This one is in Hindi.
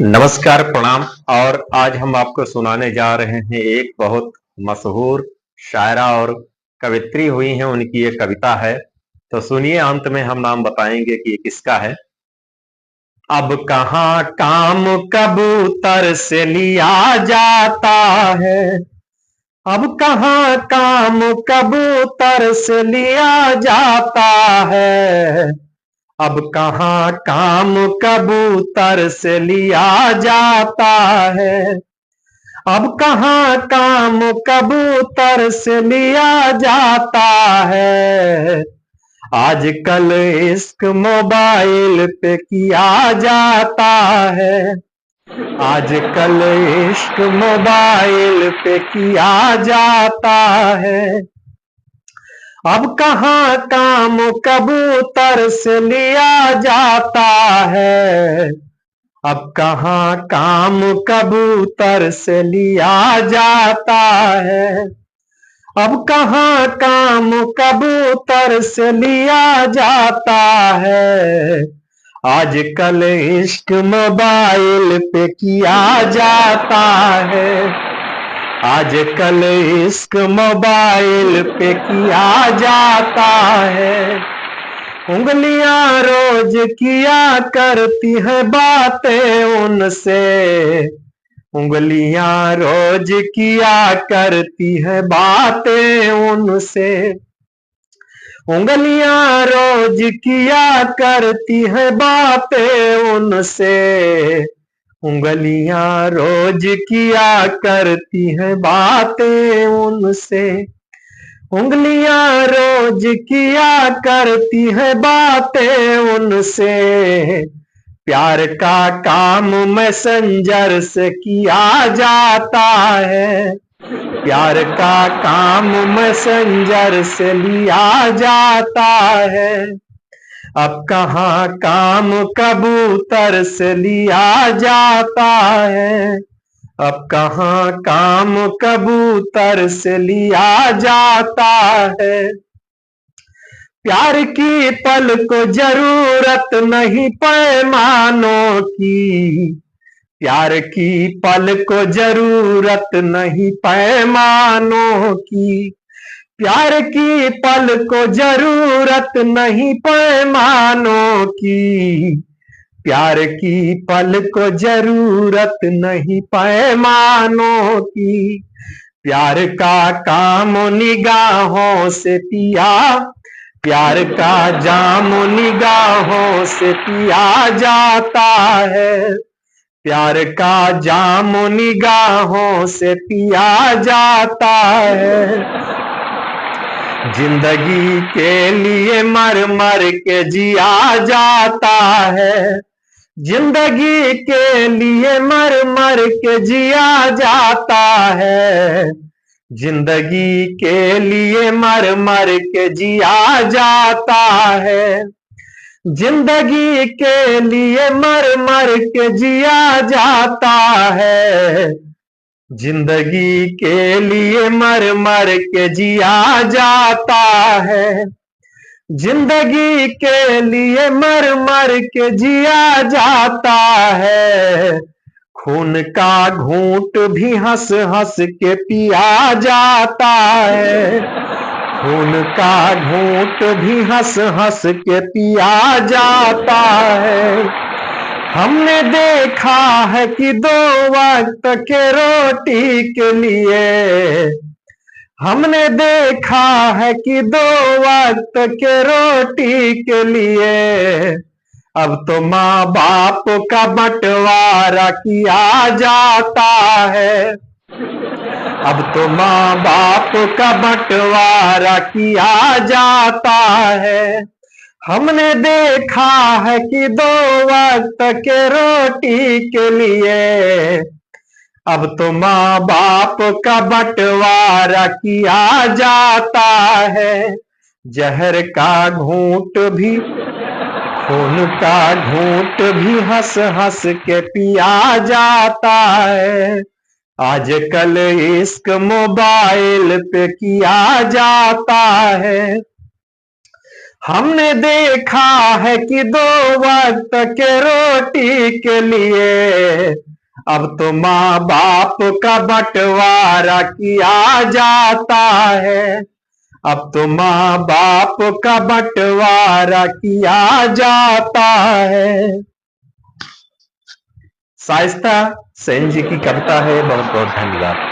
नमस्कार, प्रणाम। और आज हम आपको सुनाने जा रहे हैं एक बहुत मशहूर शायरा और कवित्री हुई हैं, उनकी ये कविता है। तो सुनिए, अंत में हम नाम बताएंगे कि ये किसका है। अब कहाँ काम कबूतर से लिया जाता है, अब कहाँ काम कबूतर से लिया जाता है, अब कहाँ काम कबूतर से लिया जाता है, अब कहाँ काम कबूतर से लिया जाता है। आजकल इश्क मोबाइल पे किया जाता है, आजकल इश्क मोबाइल पे किया जाता है। अब कहाँ काम कबूतर से लिया जाता है, अब कहाँ काम कबूतर से लिया जाता है, अब कहाँ काम कबूतर से लिया जाता है। आजकल इश्क मोबाइल पे किया जाता है, आजकल इश्क मोबाइल पे किया जाता है। उंगलियां रोज किया करती है बातें उनसे, उंगलियां रोज किया करती है बातें उनसे, उंगलियां रोज किया करती है बातें उनसे, उंगलियां रोज किया करती है बातें उनसे, उंगलियां रोज किया करती है बातें उनसे। प्यार का काम मैसेंजर से किया जाता है, प्यार का काम मैसेंजर से लिया जाता है। अब कहाँ काम कबूतर से लिया जाता है, अब कहाँ काम कबूतर से लिया जाता है। प्यार की पल को जरूरत नहीं पैमानों की, प्यार की पल को जरूरत नहीं पैमानों की, प्यार की पल को जरूरत नहीं पैमानों की, प्यार की पल को जरूरत नहीं पैमानों की। प्यार का काम निगाहों से पिया, प्यार का जाम निगाहों से पिया जाता है, प्यार का जाम निगाहों से पिया जाता है। जिंदगी के लिए मर मर के जिया जाता है, जिंदगी के लिए मर मर के जिया जाता है, जिंदगी के लिए मर मर के जिया जाता है, जिंदगी के लिए मर मर के जिया जाता है, जिंदगी के लिए मर मर के जिया जाता है, जिंदगी के लिए मर मर के जिया जाता है। खून का घूंट भी हंस हंस के पिया जाता है, खून का घूंट भी हंस हंस के पिया जाता है। हमने देखा है कि 2 वक्त के रोटी के लिए, हमने देखा है कि 2 वक्त के रोटी के लिए अब तो माँ बाप का बंटवारा किया जाता है, अब तो माँ बाप का बंटवारा किया जाता है। हमने देखा है कि 2 वक्त के रोटी के लिए अब तो माँ बाप का बंटवारा किया जाता है। जहर का घूंट भी, खून का घूंट भी हंस हंस के पिया जाता है। आजकल इश्क मोबाइल पे किया जाता है, हमने देखा है कि 2 वक्त के रोटी के लिए अब तो माँ बाप का बंटवारा किया जाता है। अब तो माँ बाप का बंटवारा किया जाता है। शाइस्ता सेन जी की कविता है। बहुत बहुत धन्यवाद।